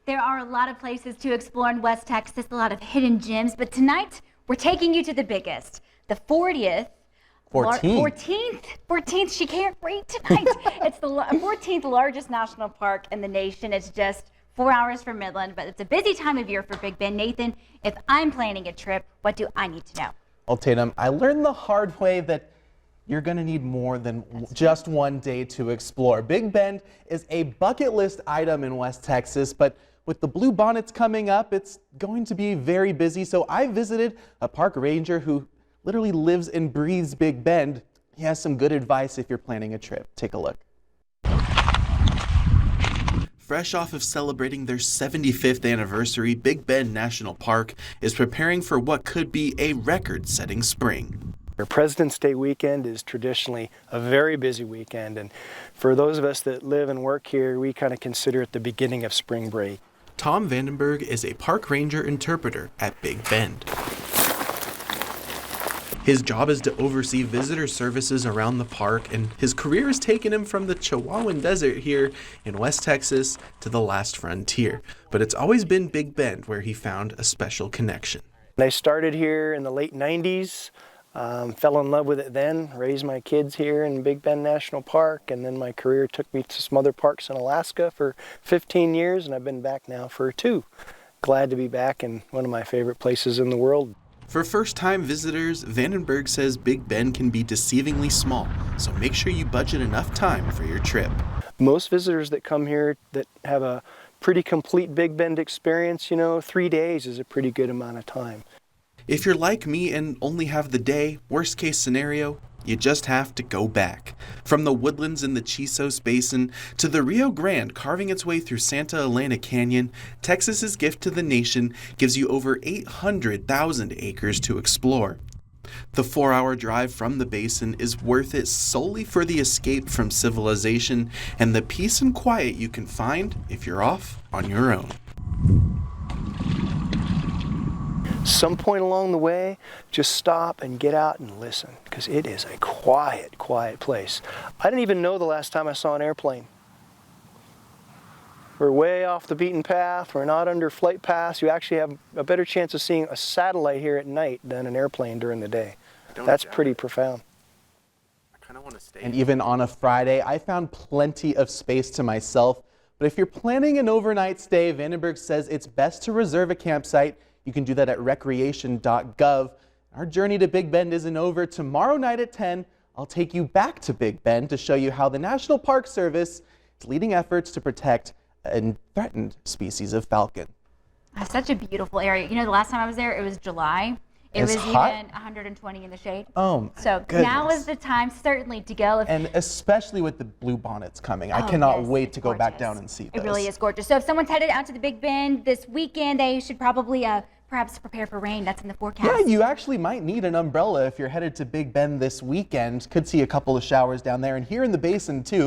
There are a lot of places to explore in West Texas, a lot of hidden gems, but tonight we're taking you to the biggest, the 14th, she can't read tonight. It's the 14th largest national park in the nation. It's just 4 hours from Midland, but it's a busy time of year for Big Bend. Nathan, if I'm planning a trip, what do I need to know? Well, Tatum, I learned the hard way that you're going to need more than just one day to explore. Big Bend is a bucket list item in West Texas, but with the Blue Bonnets coming up, it's going to be very busy. So I visited a park ranger who literally lives and breathes Big Bend. He has some good advice if you're planning a trip. Take a look. Fresh off of celebrating their 75th anniversary, Big Bend National Park is preparing for what could be a record-setting spring. Our President's Day weekend is traditionally a very busy weekend, and for those of us that live and work here, we kind of consider it the beginning of spring break. Tom Vandenberg is a park ranger interpreter at Big Bend. His job is to oversee visitor services around the park, and his career has taken him from the Chihuahuan Desert here in West Texas to the last frontier. But it's always been Big Bend where he found a special connection. I started here in the late 90s, fell in love with it then, raised my kids here in Big Bend National Park, and then my career took me to some other parks in Alaska for 15 years, and I've been back now for 2. Glad to be back in one of my favorite places in the world. For first-time visitors, Vandenberg says Big Bend can be deceivingly small, so make sure you budget enough time for your trip. Most visitors that come here that have a pretty complete Big Bend experience, 3 days is a pretty good amount of time. If you're like me and only have the day, worst case scenario, you just have to go back. From the woodlands in the Chisos Basin to the Rio Grande carving its way through Santa Elena Canyon, Texas's gift to the nation gives you over 800,000 acres to explore. The 4-hour drive from the basin is worth it solely for the escape from civilization and the peace and quiet you can find if you're off on your own. Some point along the way, just stop and get out and listen, because it is a quiet, quiet place. I didn't even know the last time I saw an airplane. We're way off the beaten path. We're not under flight paths. You actually have a better chance of seeing a satellite here at night than an airplane during the day. That's pretty profound. I kind of want to stay. And even on a Friday, I found plenty of space to myself. But if you're planning an overnight stay, Vandenberg says it's best to reserve a campsite. You can do that at recreation.gov. Our journey to Big Bend isn't over. Tomorrow night at 10, I'll take you back to Big Bend to show you how the National Park Service is leading efforts to protect a threatened species of falcon. That's such a beautiful area. The last time I was there, it was July. It was hot? Even 120 in the shade. Oh, so goodness. Now is the time, certainly, to go. And especially with the Blue Bonnets coming. I cannot wait to go back down and see those. It really is gorgeous. So if someone's headed out to the Big Bend this weekend, they should probably perhaps prepare for rain. That's in the forecast. Yeah, you actually might need an umbrella if you're headed to Big Bend this weekend. Could see a couple of showers down there and here in the basin too.